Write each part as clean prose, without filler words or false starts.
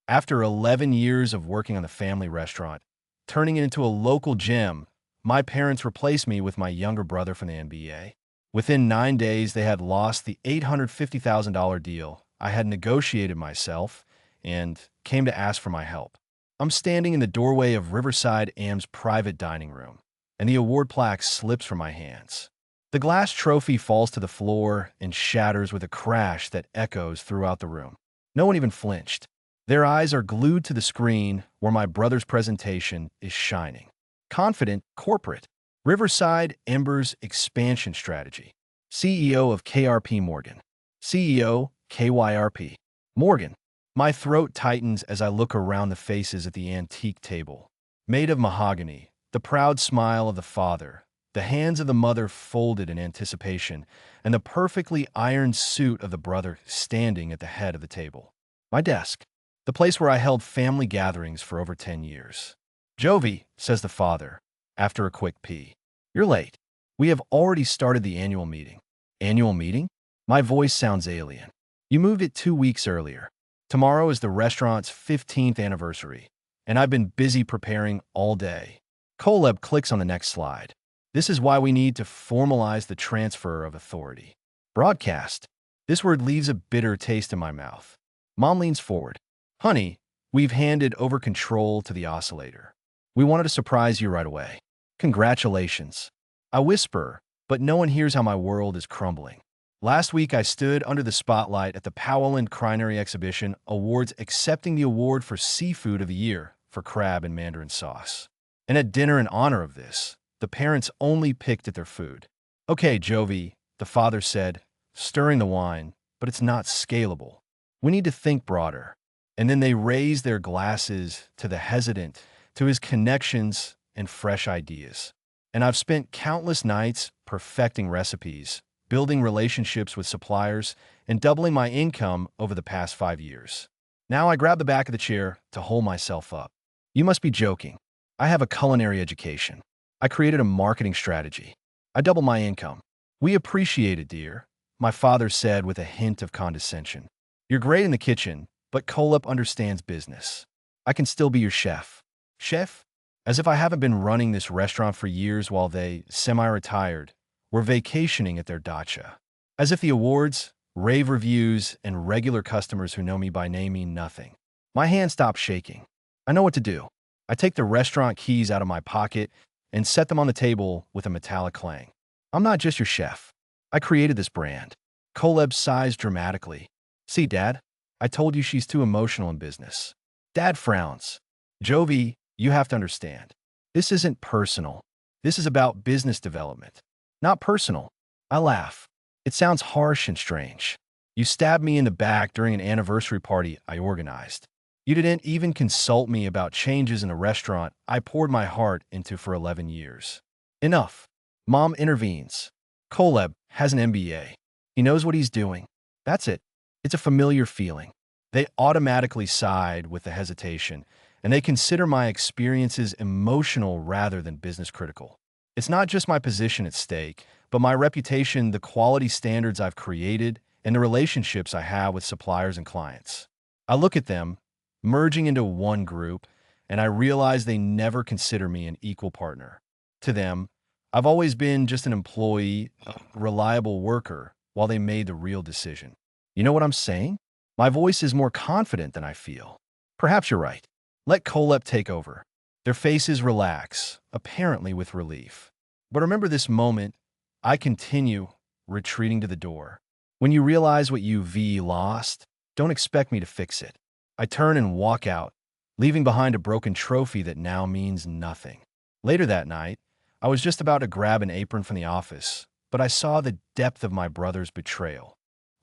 After 11 years of working on the family restaurant, turning it into a local gym, my parents replaced me with my younger brother from the NBA. Within 9 days, they had lost the $850,000 deal I had negotiated myself and came to ask for my help. I'm standing in the doorway of Riverside Am's private dining room, and the award plaque slips from my hands. The glass trophy falls to the floor and shatters with a crash that echoes throughout the room. No one even flinched. Their eyes are glued to the screen where my brother's presentation is shining. Confident, corporate. Riverside Embers Expansion Strategy. CEO of KRP Morgan. CEO, KYRP. Morgan. My throat tightens as I look around the faces at the antique table. Made of mahogany, the proud smile of the father, the hands of the mother folded in anticipation, and the perfectly ironed suit of the brother standing at the head of the table. My desk. The place where I held family gatherings for over 10 years. Jovi, says the father, after a quick pee. You're late. We have already started the annual meeting. Annual meeting? My voice sounds alien. You moved it 2 weeks earlier. Tomorrow is the restaurant's 15th anniversary, and I've been busy preparing all day. Koleb clicks on the next slide. This is why we need to formalize the transfer of authority. Broadcast. This word leaves a bitter taste in my mouth. Mom leans forward. Honey, we've handed over control to the oscillator. We wanted to surprise you right away. Congratulations. I whisper, but no one hears how my world is crumbling. Last week, I stood under the spotlight at the Powell Culinary Exhibition Awards accepting the award for Seafood of the Year for crab and mandarin sauce. And at dinner in honor of this, the parents only picked at their food. Okay, Jovi, the father said, stirring the wine, but it's not scalable. We need to think broader. And then they raised their glasses to the hesitant, to his connections and fresh ideas. And I've spent countless nights perfecting recipes, building relationships with suppliers, and doubling my income over the past 5 years. Now I grab the back of the chair to hold myself up. You must be joking. I have a culinary education. I created a marketing strategy. I doubled my income. We appreciate it, dear, my father said with a hint of condescension. You're great in the kitchen, but Kolep understands business. I can still be your chef. Chef? As if I haven't been running this restaurant for years while they, semi-retired, were vacationing at their dacha. As if the awards, rave reviews, and regular customers who know me by name mean nothing. My hand stops shaking. I know what to do. I take the restaurant keys out of my pocket and set them on the table with a metallic clang. I'm not just your chef. I created this brand. Koleb sighs dramatically. See, Dad? I told you she's too emotional in business. Dad frowns. Jovi, you have to understand. This isn't personal. This is about business development. Not personal. I laugh. It sounds harsh and strange. You stabbed me in the back during an anniversary party I organized. You didn't even consult me about changes in a restaurant I poured my heart into for 11 years. Enough. Mom intervenes. Koleb has an MBA. He knows what he's doing. That's it. It's a familiar feeling. They automatically side with the hesitation, and they consider my experiences emotional rather than business critical. It's not just my position at stake, but my reputation, the quality standards I've created, and the relationships I have with suppliers and clients. I look at them, merging into one group, and I realize they never consider me an equal partner. To them, I've always been just an employee, a reliable worker, while they made the real decision. You know what I'm saying? My voice is more confident than I feel. Perhaps you're right. Let Kolep take over. Their faces relax, apparently with relief. But remember this moment, I continue, retreating to the door. When you realize what you've lost, don't expect me to fix it. I turn and walk out, leaving behind a broken trophy that now means nothing. Later that night, I was just about to grab an apron from the office, but I saw the depth of my brother's betrayal.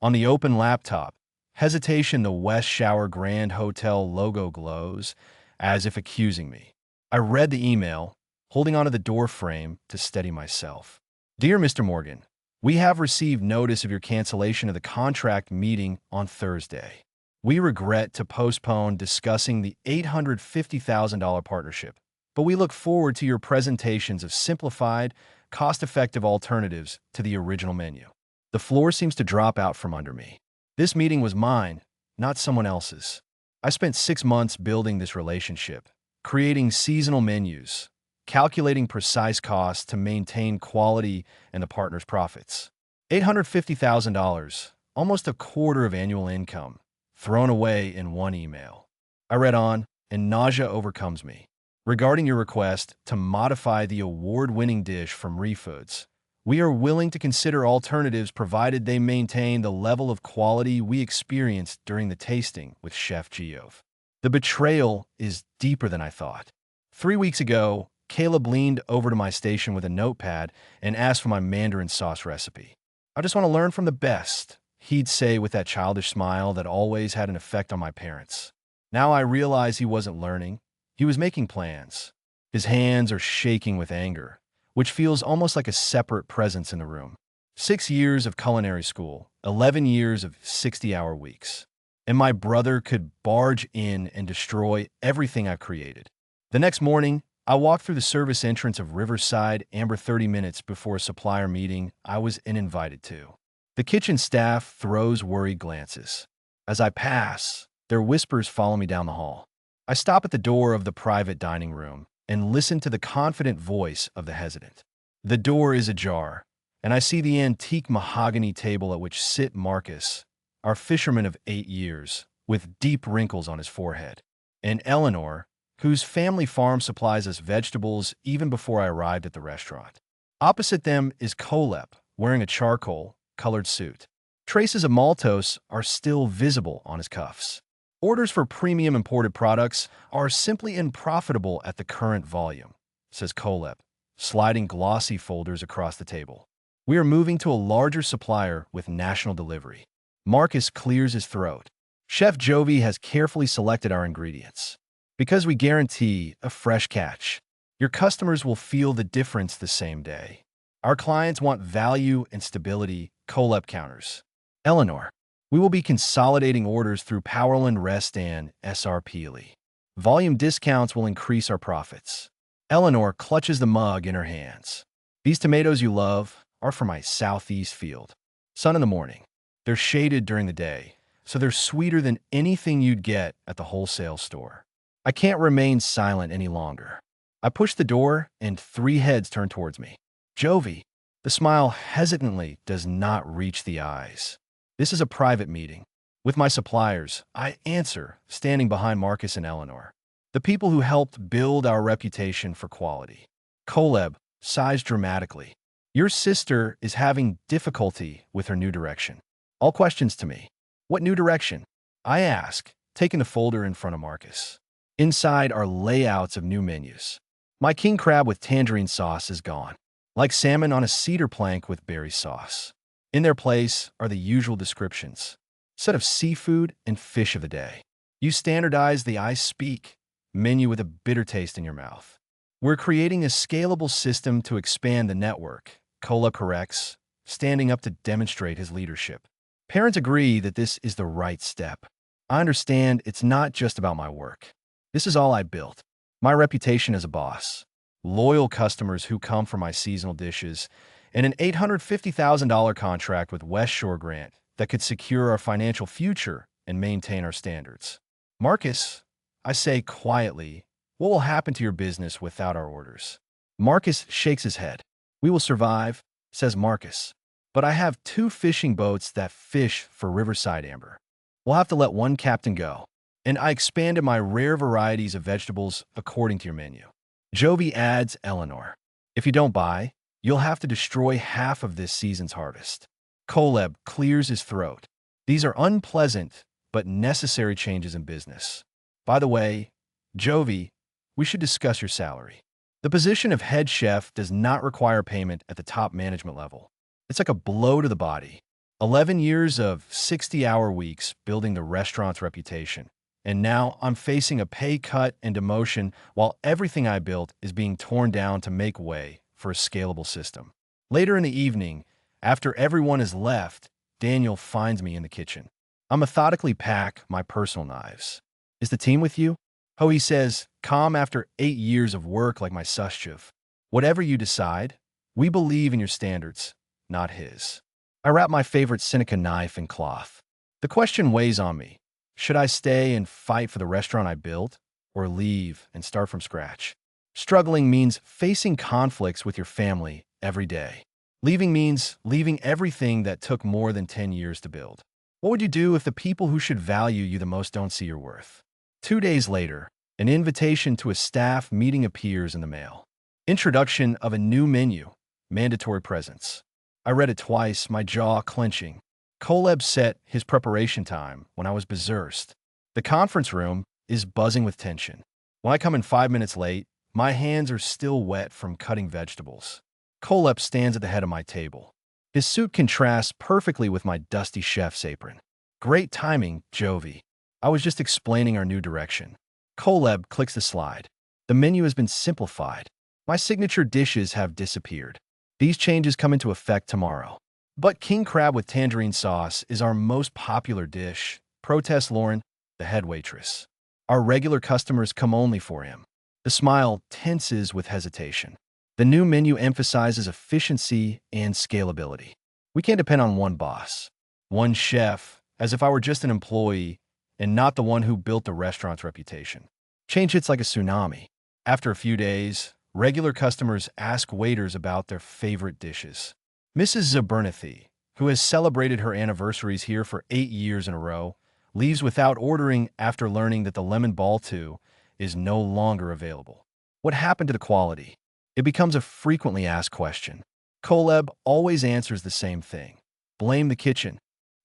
On the open laptop, hesitation, the West Shower Grand Hotel logo glows, as if accusing me. I read the email, holding onto the door frame to steady myself. Dear Mr. Morgan, we have received notice of your cancellation of the contract meeting on Thursday. We regret to postpone discussing the $850,000 partnership, but we look forward to your presentations of simplified, cost-effective alternatives to the original menu. The floor seems to drop out from under me. This meeting was mine, not someone else's. I spent 6 months building this relationship, creating seasonal menus, calculating precise costs to maintain quality and the partner's profits. $850,000, almost a quarter of annual income, thrown away in one email. I read on, and nausea overcomes me. Regarding your request to modify the award-winning dish from Refoods, we are willing to consider alternatives provided they maintain the level of quality we experienced during the tasting with Chef Geoff. The betrayal is deeper than I thought. 3 weeks ago, Caleb leaned over to my station with a notepad and asked for my Mandarin sauce recipe. I just want to learn from the best, he'd say with that childish smile that always had an effect on my parents. Now I realize he wasn't learning. He was making plans. His hands are shaking with anger, which feels almost like a separate presence in the room. 6 years of culinary school, 11 years of 60-hour weeks. And my brother could barge in and destroy everything I've created. The next morning, I walked through the service entrance of Riverside Amber 30 minutes before a supplier meeting I was uninvited to. The kitchen staff throws worried glances. As I pass, their whispers follow me down the hall. I stop at the door of the private dining room and listen to the confident voice of the hesitant. The door is ajar, and I see the antique mahogany table at which sit Marcus, our fisherman of 8 years, with deep wrinkles on his forehead, and Eleanor, whose family farm supplies us vegetables even before I arrived at the restaurant. Opposite them is Colep, wearing a charcoal-colored suit. Traces of maltose are still visible on his cuffs. Orders for premium imported products are simply unprofitable at the current volume, says Colep, sliding glossy folders across the table. We are moving to a larger supplier with national delivery. Marcus clears his throat. Chef Jovi has carefully selected our ingredients. Because we guarantee a fresh catch, your customers will feel the difference the same day. Our clients want value and stability, Colep counters. Eleanor, we will be consolidating orders through Powerland Rest and SR Peely. Volume discounts will increase our profits. Eleanor clutches the mug in her hands. These tomatoes you love are from my southeast field. Sun in the morning. They're shaded during the day, so they're sweeter than anything you'd get at the wholesale store. I can't remain silent any longer. I push the door, and 3 heads turn towards me. Jovi. The smile hesitantly does not reach the eyes. This is a private meeting. With my suppliers, I answer, standing behind Marcus and Eleanor. The people who helped build our reputation for quality. Coleb sighs dramatically. Your sister is having difficulty with her new direction. All questions to me. What new direction? I ask, taking the folder in front of Marcus. Inside are layouts of new menus. My king crab with tangerine sauce is gone, like salmon on a cedar plank with berry sauce. In their place are the usual descriptions, set of seafood and fish of the day. You standardize the I speak menu with a bitter taste in your mouth. We're creating a scalable system to expand the network, Cola corrects, standing up to demonstrate his leadership. Parents agree that this is the right step. I understand it's not just about my work. This is all I built. My reputation as a boss, loyal customers who come for my seasonal dishes, and an $850,000 contract with West Shore Grant that could secure our financial future and maintain our standards. Marcus, I say quietly, what will happen to your business without our orders? Marcus shakes his head. We will survive, says Marcus. But I have 2 fishing boats that fish for Riverside Amber. We'll have to let one captain go. And I expanded my rare varieties of vegetables according to your menu. Jovi adds Eleanor. If you don't buy, you'll have to destroy half of this season's harvest. Coleb clears his throat. These are unpleasant but necessary changes in business. By the way, Jovi, we should discuss your salary. The position of head chef does not require payment at the top management level. It's like a blow to the body. 11 years of 60-hour weeks building the restaurant's reputation. And now I'm facing a pay cut and demotion while everything I built is being torn down to make way for a scalable system. Later in the evening, after everyone has left, Daniel finds me in the kitchen. I methodically pack my personal knives. Is the team with you? Oh, he says, calm after 8 years of work like my Suschiv. Whatever you decide, we believe in your standards, not his. I wrap my favorite Seneca knife in cloth. The question weighs on me. Should I stay and fight for the restaurant I built, or leave and start from scratch? Struggling means facing conflicts with your family every day. Leaving means leaving everything that took more than 10 years to build. What would you do if the people who should value you the most don't see your worth? 2 days later, an invitation to a staff meeting appears in the mail. Introduction of a new menu, mandatory presence. I read it twice, my jaw clenching. Koleb set his preparation time when I was berserked. The conference room is buzzing with tension. When I come in 5 minutes late, my hands are still wet from cutting vegetables. Koleb stands at the head of my table. His suit contrasts perfectly with my dusty chef's apron. Great timing, Jovi. I was just explaining our new direction. Koleb clicks the slide. The menu has been simplified. My signature dishes have disappeared. These changes come into effect tomorrow. But king crab with tangerine sauce is our most popular dish, protests Lauren, the head waitress. Our regular customers come only for him. The smile tenses with hesitation. The new menu emphasizes efficiency and scalability. We can't depend on one boss, one chef, as if I were just an employee and not the one who built the restaurant's reputation. Change hits like a tsunami. After a few days, regular customers ask waiters about their favorite dishes. Mrs. Zabernathy, who has celebrated her anniversaries here for 8 years in a row, leaves without ordering after learning that the lemon baltu is no longer available. What happened to the quality? It becomes a frequently asked question. Koleb always answers the same thing. Blame the kitchen.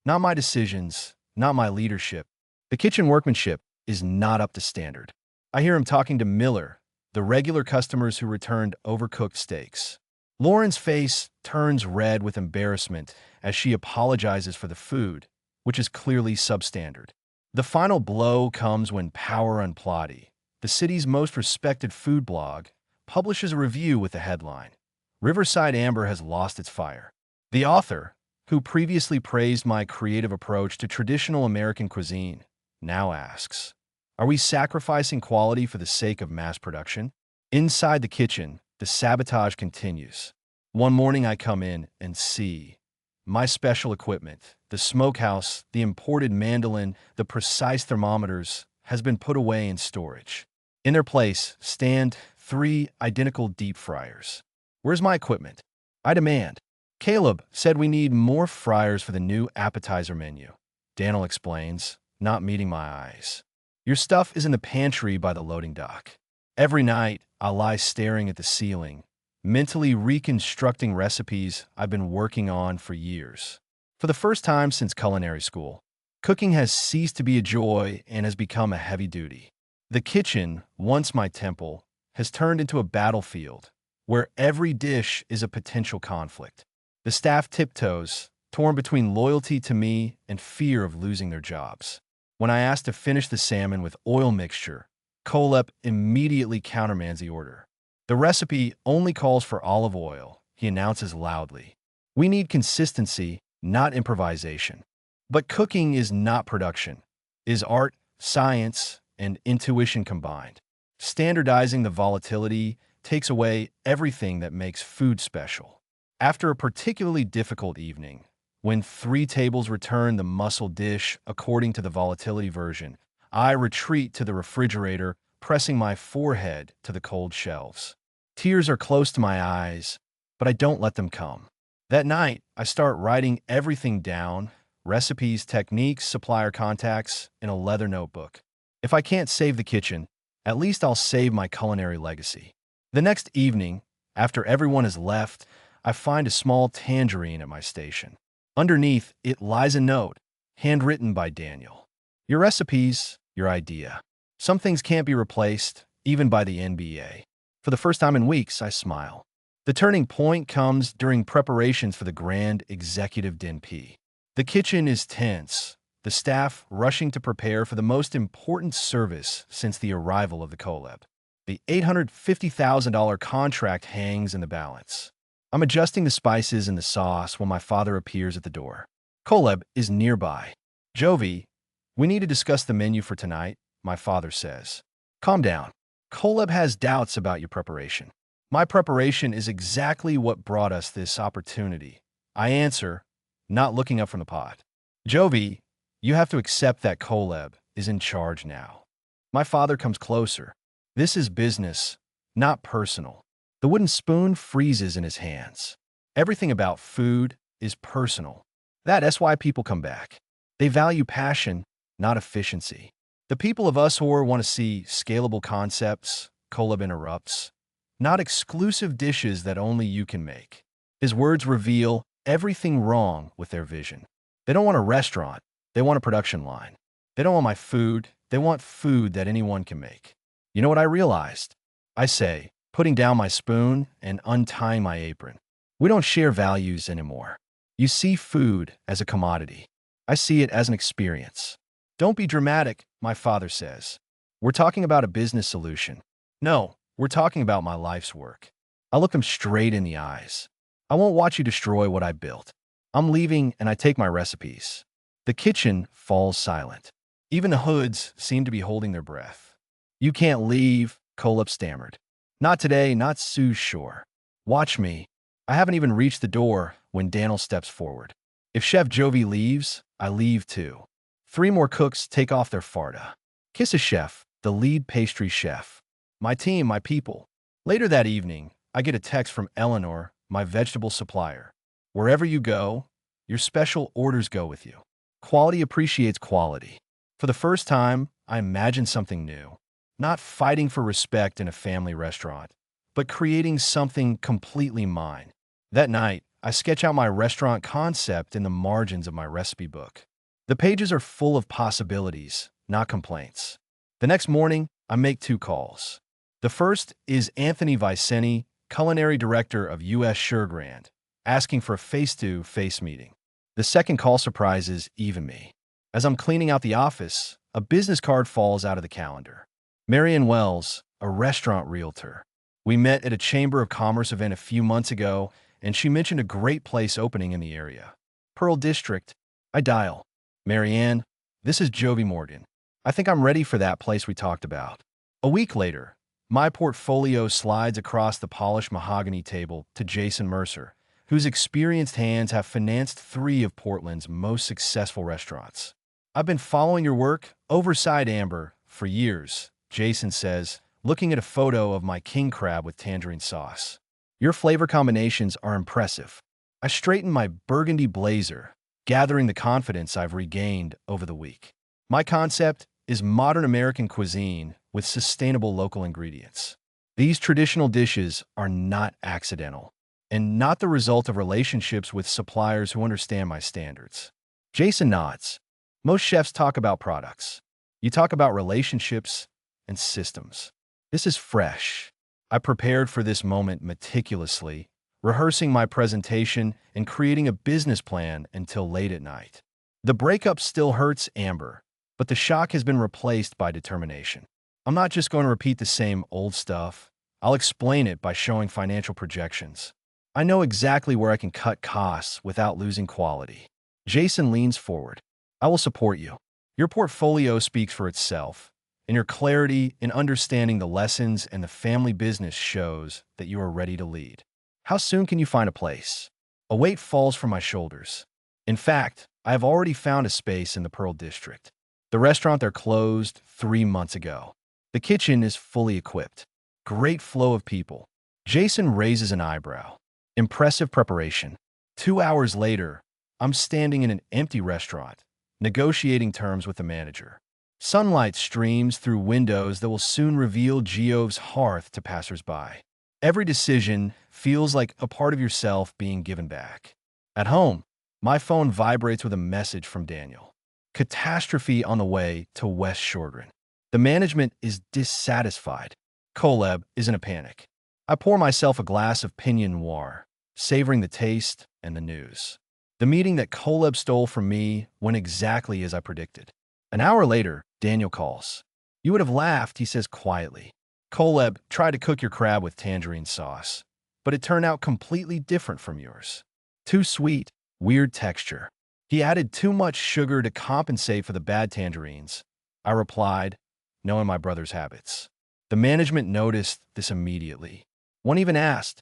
Not my decisions, not my leadership. The kitchen workmanship is not up to standard. I hear him talking to Miller, the regular customers who returned overcooked steaks. Lauren's face turns red with embarrassment as she apologizes for the food, which is clearly substandard. The final blow comes when Power Unplotty, the city's most respected food blog, publishes a review with the headline, "Riverside Amber has lost its fire." The author, who previously praised my creative approach to traditional American cuisine, now asks, are we sacrificing quality for the sake of mass production? Inside the kitchen, the sabotage continues. One morning I come in and see my special equipment, the smokehouse, the imported mandolin, the precise thermometers, has been put away in storage. In their place stand 3 identical deep fryers. Where's my equipment? I demand. Caleb said we need more fryers for the new appetizer menu. Daniel explains, not meeting my eyes. Your stuff is in the pantry by the loading dock. Every night, I'll lie staring at the ceiling, mentally reconstructing recipes I've been working on for years. For the first time since culinary school, cooking has ceased to be a joy and has become a heavy duty. The kitchen, once my temple, has turned into a battlefield where every dish is a potential conflict. The staff tiptoes, torn between loyalty to me and fear of losing their jobs. When I ask to finish the salmon with oil mixture, Koleb immediately countermands the order. The recipe only calls for olive oil, he announces loudly. We need consistency, not improvisation. But cooking is not production. It is art, science, and intuition combined. Standardizing the volatility takes away everything that makes food special. After a particularly difficult evening, when 3 tables return the mussel dish according to the volatility version, I retreat to the refrigerator, pressing my forehead to the cold shelves. Tears are close to my eyes, but I don't let them come. That night, I start writing everything down, recipes, techniques, supplier contacts, in a leather notebook. If I can't save the kitchen, at least I'll save my culinary legacy. The next evening, after everyone has left, I find a small tangerine at my station. Underneath, it lies a note, handwritten by Daniel. Your recipes, your idea. Some things can't be replaced, even by the NBA. For the first time in weeks, I smile. The turning point comes during preparations for the grand executive dinner. The kitchen is tense, the staff rushing to prepare for the most important service since the arrival of the Koleb. The $850,000 contract hangs in the balance. I'm adjusting the spices and the sauce when my father appears at the door. Koleb is nearby. Jovi, we need to discuss the menu for tonight, my father says. Calm down. Koleb has doubts about your preparation. My preparation is exactly what brought us this opportunity. I answer, not looking up from the pot. Jovi, You have to accept that Koleb is in charge now. My father comes closer. This is business, not personal. The wooden spoon freezes in his hands. Everything about food is personal. That's why people come back. They value passion, not efficiency. The people of Usor want to see scalable concepts, Koleb interrupts, not exclusive dishes that only you can make. His words reveal everything wrong with their vision. They don't want a restaurant, they want a production line. They don't want my food, they want food that anyone can make. You know what I realized? I say, putting down my spoon and untying my apron. We don't share values anymore. You see food as a commodity. I see it as an experience. Don't be dramatic, my father says. We're talking about a business solution. No, we're talking about my life's work. I look him straight in the eyes. I won't watch you destroy what I built. I'm leaving and I take my recipes. The kitchen falls silent. Even the hoods seem to be holding their breath. You can't leave, Koleb stammered. Not today, not so sure. Watch me. I haven't even reached the door when Daniel steps forward. If Chef Jovi leaves, I leave too. 3 more cooks take off their farda. Kiss a chef, the lead pastry chef. My team, my people. Later that evening, I get a text from Eleanor, my vegetable supplier. Wherever you go, your special orders go with you. Quality appreciates quality. For the first time, I imagine something new. Not fighting for respect in a family restaurant, but creating something completely mine. That night, I sketch out my restaurant concept in the margins of my recipe book. The pages are full of possibilities, not complaints. The next morning, I make 2 calls. The first is Anthony Viceni, culinary director of U.S. Suregrand, asking for a face-to-face meeting. The second call surprises even me. As I'm cleaning out the office, a business card falls out of the calendar. Marianne Wells, a restaurant realtor. We met at a Chamber of Commerce event a few months ago, and she mentioned a great place opening in the area. Pearl District. I dial. Marianne, this is Jovi Morgan. I think I'm ready for that place we talked about. A week later, my portfolio slides across the polished mahogany table to Jason Mercer, whose experienced hands have financed 3 of Portland's most successful restaurants. I've been following your work, Overside Amber, for years, Jason says, looking at a photo of my king crab with tangerine sauce. Your flavor combinations are impressive. I straighten my burgundy blazer, gathering the confidence I've regained over the week. My concept is modern American cuisine with sustainable local ingredients. These traditional dishes are not accidental and not the result of relationships with suppliers who understand my standards. Jason nods. Most chefs talk about products. You talk about relationships and systems. This is fresh. I prepared for this moment meticulously, rehearsing my presentation and creating a business plan until late at night. The breakup still hurts, Amber, but the shock has been replaced by determination. I'm not just going to repeat the same old stuff. I'll explain it by showing financial projections. I know exactly where I can cut costs without losing quality. Jason leans forward. I will support you. Your portfolio speaks for itself, and your clarity in understanding the lessons and the family business shows that you are ready to lead. How soon can you find a place? A weight falls from my shoulders. In fact, I have already found a space in the Pearl District. The restaurant there closed 3 months ago. The kitchen is fully equipped. Great flow of people. Jason raises an eyebrow. Impressive preparation. 2 hours later, I'm standing in an empty restaurant, negotiating terms with the manager. Sunlight streams through windows that will soon reveal Geove's hearth to passersby. Every decision feels like a part of yourself being given back. At home, my phone vibrates with a message from Daniel. Catastrophe on the way to West Shortland. The management is dissatisfied. Koleb is in a panic. I pour myself a glass of Pinot Noir, savoring the taste and the news. The meeting that Koleb stole from me went exactly as I predicted. An hour later, Daniel calls. You would have laughed, he says quietly. Koleb tried to cook your crab with tangerine sauce, but it turned out completely different from yours. Too sweet, weird texture. He added too much sugar to compensate for the bad tangerines. I replied, knowing my brother's habits. The management noticed this immediately. One even asked,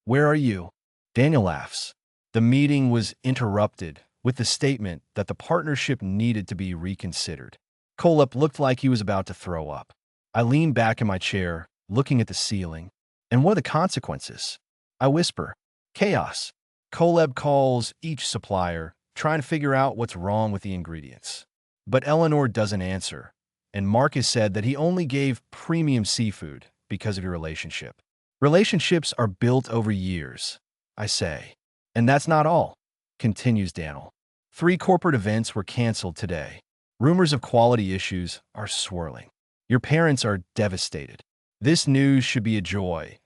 "Where are you?" Daniel laughs. The meeting was interrupted with the statement that the partnership needed to be reconsidered. Kolep looked like he was about to throw up. I leaned back in my chair, looking at the ceiling. And what are the consequences? I whisper. Chaos. Koleb calls each supplier, trying to figure out what's wrong with the ingredients. But Eleanor doesn't answer, and Marcus said that he only gave premium seafood because of your relationship. Relationships are built over years, I say. And that's not all, continues Daniel. 3 corporate events were canceled today. Rumors of quality issues are swirling. Your parents are devastated. This news should be a joy,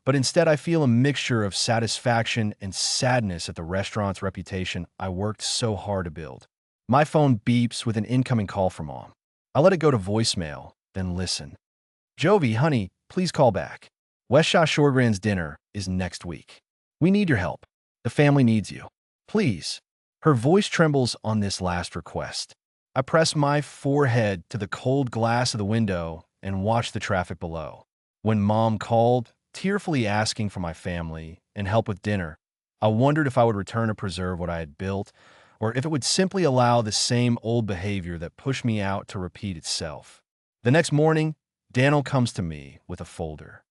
but instead I feel a mixture of satisfaction and sadness at the restaurant's reputation I worked so hard to build. My phone beeps with an incoming call from Mom. I let it go to voicemail, then listen. Jovi, honey, please call back. Westshot Shortgrand's dinner is next week. We need your help. The family needs you. Please. Her voice trembles on this last request. I press my forehead to the cold glass of the window and watch the traffic below. When Mom called, tearfully asking for my family and help with dinner, I wondered if I would return to preserve what I had built, or if it would simply allow the same old behavior that pushed me out to repeat itself. The next morning, Daniel comes to me with a folder.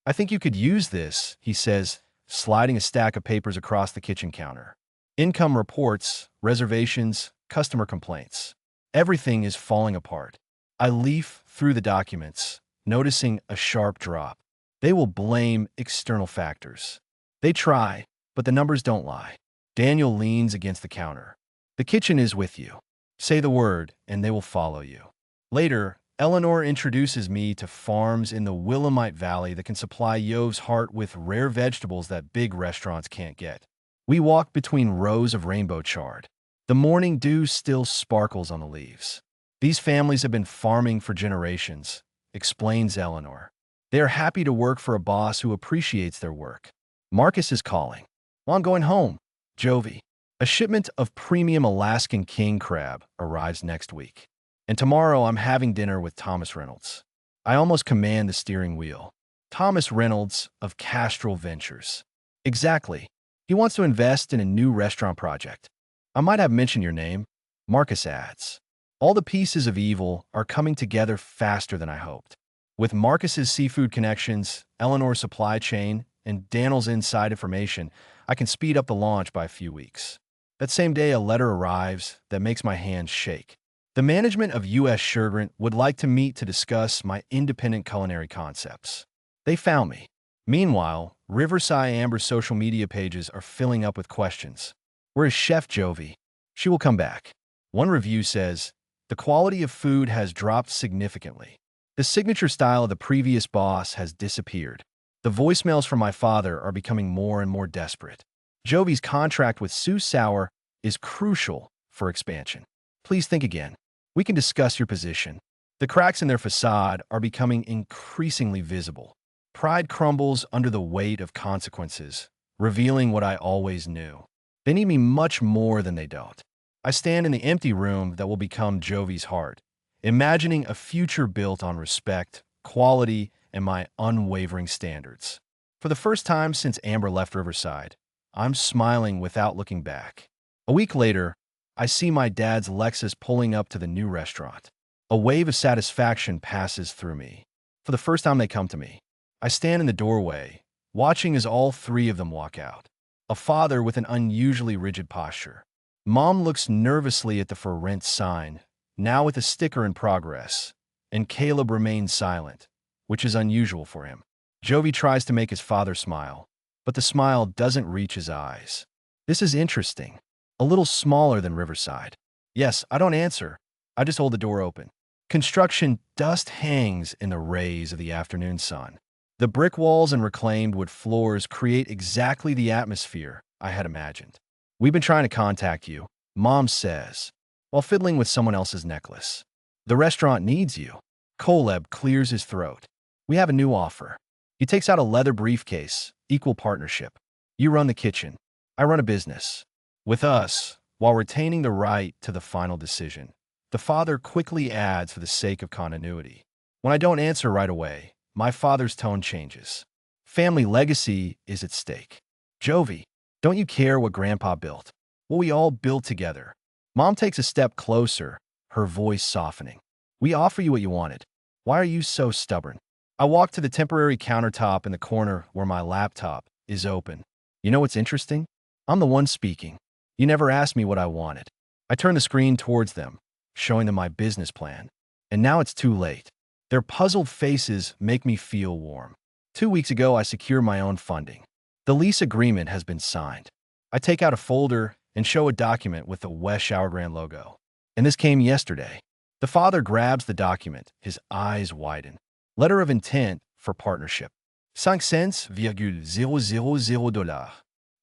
I think you could use this, he says, sliding a stack of papers across the kitchen counter. Income reports, reservations, customer complaints. Everything is falling apart. I leaf through the documents, noticing a sharp drop. They will blame external factors. They try, but the numbers don't lie. Daniel leans against the counter. The kitchen is with you. Say the word, and they will follow you. Later, Eleanor introduces me to farms in the Willamette Valley that can supply Yove's heart with rare vegetables that big restaurants can't get. We walk between rows of rainbow chard. The morning dew still sparkles on the leaves. These families have been farming for generations, explains Eleanor. They are happy to work for a boss who appreciates their work. Marcus is calling. Well, I'm going home. Jovi. A shipment of premium Alaskan king crab arrives next week. And tomorrow I'm having dinner with Thomas Reynolds. I almost command the steering wheel. Thomas Reynolds of Castrol Ventures. Exactly. He wants to invest in a new restaurant project. I might have mentioned your name. Marcus adds. All the pieces of evil are coming together faster than I hoped. With Marcus's seafood connections, Eleanor's supply chain, and Daniel's inside information, I can speed up the launch by a few weeks. That same day, a letter arrives that makes my hands shake. The management of U.S. Shurgren would like to meet to discuss my independent culinary concepts. They found me. Meanwhile, Riverside Amber's social media pages are filling up with questions. Where is Chef Jovi? She will come back. One review says, the quality of food has dropped significantly. The signature style of the previous boss has disappeared. The voicemails from my father are becoming more and more desperate. Jovi's contract with Sue Sauer is crucial for expansion. Please think again. We can discuss your position. The cracks in their facade are becoming increasingly visible. Pride crumbles under the weight of consequences, revealing what I always knew. They need me much more than they don't. I stand in the empty room that will become Jovi's heart, imagining a future built on respect, quality, and my unwavering standards. For the first time since Amber left Riverside, I'm smiling without looking back. A week later, I see my dad's Lexus pulling up to the new restaurant. A wave of satisfaction passes through me. For the first time they come to me. I stand in the doorway, watching as all 3 of them walk out. A father with an unusually rigid posture. Mom looks nervously at the for rent sign, now with a sticker in progress, and Caleb remains silent, which is unusual for him. Jovi tries to make his father smile, but the smile doesn't reach his eyes. This is interesting. A little smaller than Riverside. Yes, I don't answer. I just hold the door open. Construction dust hangs in the rays of the afternoon sun. The brick walls and reclaimed wood floors create exactly the atmosphere I had imagined. We've been trying to contact you, Mom says, while fiddling with someone else's necklace. The restaurant needs you. Koleb clears his throat. We have a new offer. He takes out a leather briefcase, equal partnership. You run the kitchen. I run a business. With us, while retaining the right to the final decision. The father quickly adds for the sake of continuity. When I don't answer right away, my father's tone changes. Family legacy is at stake. Jovi, don't you care what Grandpa built? what we all built together. Mom takes a step closer, her voice softening. We offer you what you wanted. Why are you so stubborn? I walk to the temporary countertop in the corner where my laptop is open. You know what's interesting? I'm the one speaking. You never asked me what I wanted. I turn the screen towards them, showing them my business plan. And now it's too late. Their puzzled faces make me feel warm. 2 weeks ago, I secured my own funding. The lease agreement has been signed. I take out a folder and show a document with the West Shower Grand logo. And this came yesterday. The father grabs the document, his eyes widen. Letter of intent for partnership. 5 cents,000 dollars.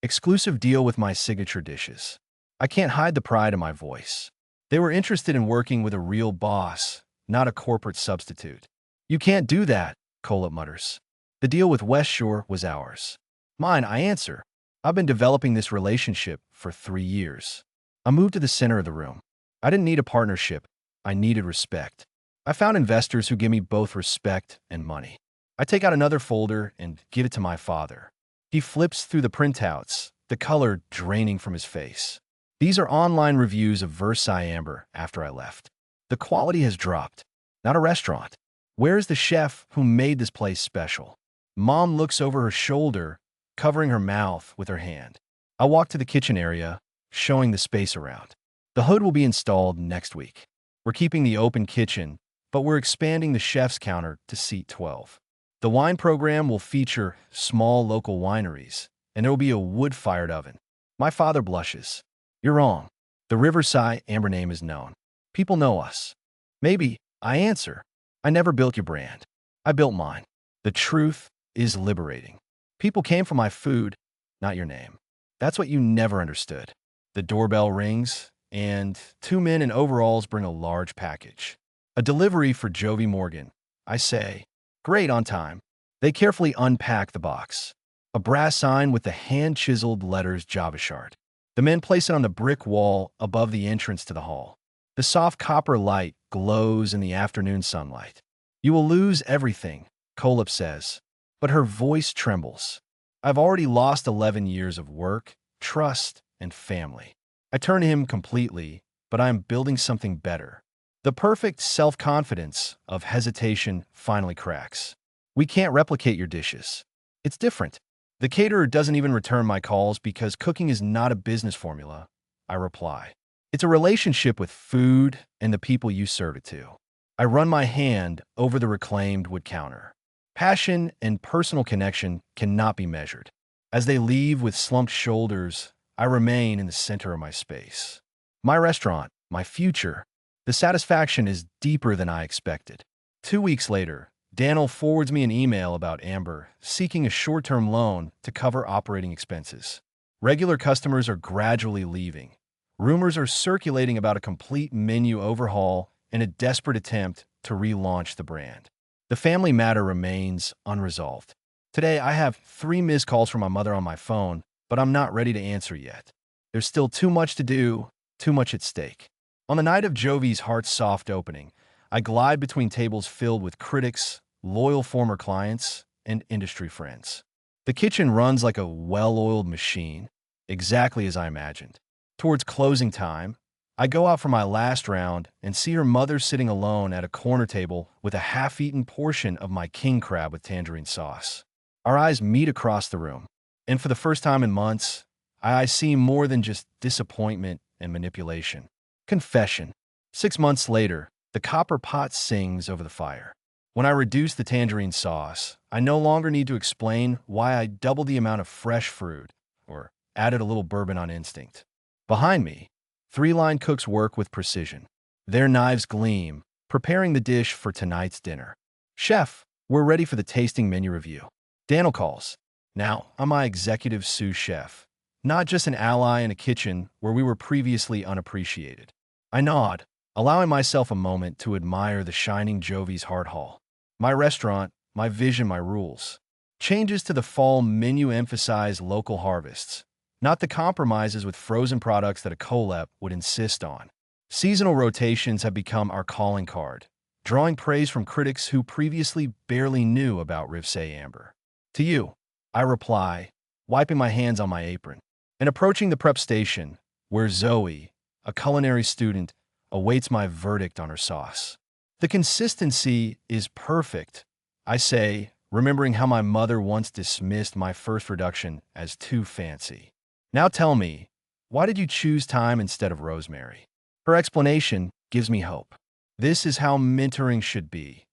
Exclusive deal with my signature dishes. I can't hide the pride in my voice. They were interested in working with a real boss, not a corporate substitute. You can't do that, Kolop mutters. The deal with West Shore was ours. Mine, I answer. I've been developing this relationship for 3 years. I moved to the center of the room. I didn't need a partnership. I needed respect. I found investors who give me both respect and money. I take out another folder and give it to my father. He flips through the printouts, the color draining from his face. These are online reviews of Versailles Amber after I left. The quality has dropped. Not a restaurant. Where is the chef who made this place special? Mom looks over her shoulder, covering her mouth with her hand. I walk to the kitchen area, showing the space around. The hood will be installed next week. We're keeping the open kitchen, but we're expanding the chef's counter to seat 12. The wine program will feature small local wineries, and there will be a wood-fired oven. My father blushes. You're wrong. The Riverside Amber name is known. People know us. Maybe, I answer. I never built your brand. I built mine. The truth is liberating. People came for my food, not your name. That's what you never understood. The doorbell rings, and 2 men in overalls bring a large package. A delivery for Jovi Morgan. I say, great, on time. They carefully unpack the box. A brass sign with the hand-chiseled letters Javashart. The men place it on the brick wall above the entrance to the hall. The soft copper light glows in the afternoon sunlight. You will lose everything, Kolop says, but her voice trembles. I've already lost 11 years of work, trust, and family. I turn to him completely, but I am building something better. The perfect self-confidence of hesitation finally cracks. We can't replicate your dishes. It's different. The caterer doesn't even return my calls because cooking is not a business formula, I reply. It's a relationship with food and the people you serve it to. I run my hand over the reclaimed wood counter. Passion and personal connection cannot be measured. As they leave with slumped shoulders, I remain in the center of my space. My restaurant, my future. The satisfaction is deeper than I expected. 2 weeks later, Daniel forwards me an email about Amber seeking a short-term loan to cover operating expenses. Regular customers are gradually leaving. Rumors are circulating about a complete menu overhaul and a desperate attempt to relaunch the brand. The family matter remains unresolved. Today, I have 3 missed calls from my mother on my phone, but I'm not ready to answer yet. There's still too much to do, too much at stake. On the night of Jovi's heart's soft opening, I glide between tables filled with critics, loyal former clients, and industry friends. The kitchen runs like a well-oiled machine, exactly as I imagined. Towards closing time, I go out for my last round and see her mother sitting alone at a corner table with a half-eaten portion of my king crab with tangerine sauce. Our eyes meet across the room, and for the first time in months, I see more than just disappointment and manipulation. Confession. 6 months later, the copper pot sings over the fire. When I reduce the tangerine sauce, I no longer need to explain why I doubled the amount of fresh fruit or added a little bourbon on instinct. Behind me, 3 line cooks work with precision. Their knives gleam, preparing the dish for tonight's dinner. Chef, we're ready for the tasting menu review. Daniel calls. Now, I'm my executive sous chef, not just an ally in a kitchen where we were previously unappreciated. I nod, allowing myself a moment to admire the shining Jovi's Heart Hall. My restaurant, my vision, my rules. Changes to the fall menu emphasize local harvests, not the compromises with frozen products that a Kolep would insist on. Seasonal rotations have become our calling card, drawing praise from critics who previously barely knew about Riverside Amber. To you, I reply, wiping my hands on my apron. And approaching the prep station, where Zoe, a culinary student, awaits my verdict on her sauce. The consistency is perfect, I say, remembering how my mother once dismissed my first reduction as too fancy. Now tell me, why did you choose thyme instead of rosemary? Her explanation gives me hope. This is how mentoring should be.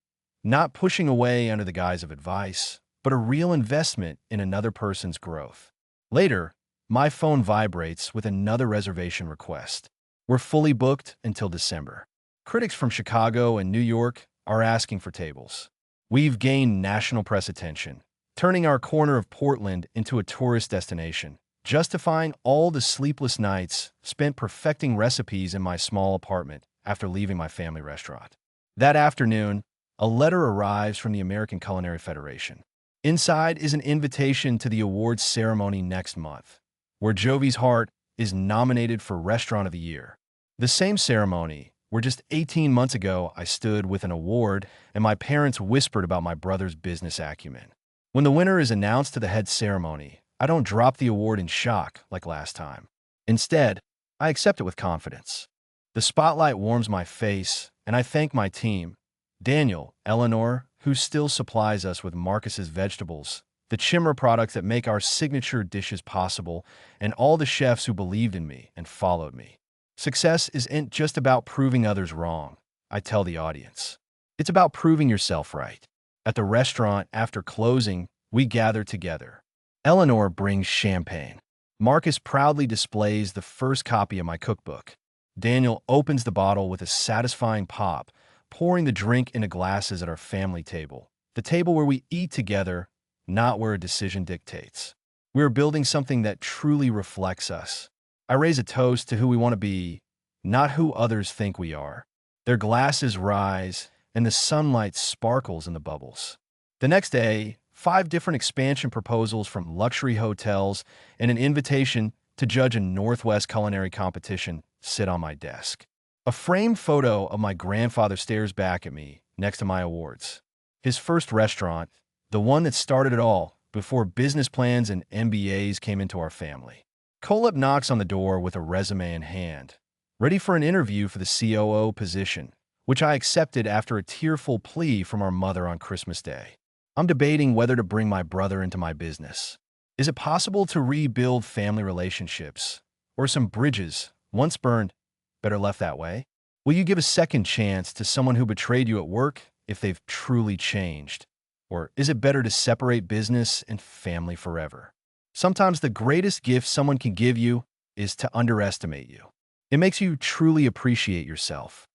Not pushing away under the guise of advice, but a real investment in another person's growth. Later, my phone vibrates with another reservation request. We're fully booked until December. Critics from Chicago and New York are asking for tables. We've gained national press attention, turning our corner of Portland into a tourist destination, justifying all the sleepless nights spent perfecting recipes in my small apartment after leaving my family restaurant. That afternoon, a letter arrives from the American Culinary Federation. Inside is an invitation to the awards ceremony next month, where Jovi's Heart is nominated for Restaurant of the Year. The same ceremony where just 18 months ago I stood with an award and my parents whispered about my brother's business acumen. When the winner is announced to the head ceremony, I don't drop the award in shock like last time. Instead, I accept it with confidence. The spotlight warms my face, and I thank my team, Daniel, Eleanor, who still supplies us with Marcus's vegetables, the Chimera products that make our signature dishes possible, and all the chefs who believed in me and followed me. Success isn't just about proving others wrong, I tell the audience. It's about proving yourself right. At the restaurant, after closing, we gather together. Eleanor brings champagne. Marcus proudly displays the first copy of my cookbook. Daniel opens the bottle with a satisfying pop, pouring the drink into glasses at our family table, the table where we eat together, not where a decision dictates. We are building something that truly reflects us. I raise a toast to who we want to be, not who others think we are. Their glasses rise, and the sunlight sparkles in the bubbles. The next day, 5 different expansion proposals from luxury hotels and an invitation to judge a Northwest culinary competition sit on my desk. A framed photo of my grandfather stares back at me next to my awards. His first restaurant, the one that started it all before business plans and MBAs came into our family. Kolep knocks on the door with a resume in hand, ready for an interview for the COO position, which I accepted after a tearful plea from our mother on Christmas Day. I'm debating whether to bring my brother into my business. Is it possible to rebuild family relationships? Or some bridges, once burned, better left that way? Will you give a second chance to someone who betrayed you at work if they've truly changed? Or is it better to separate business and family forever? Sometimes the greatest gift someone can give you is to underestimate you. It makes you truly appreciate yourself.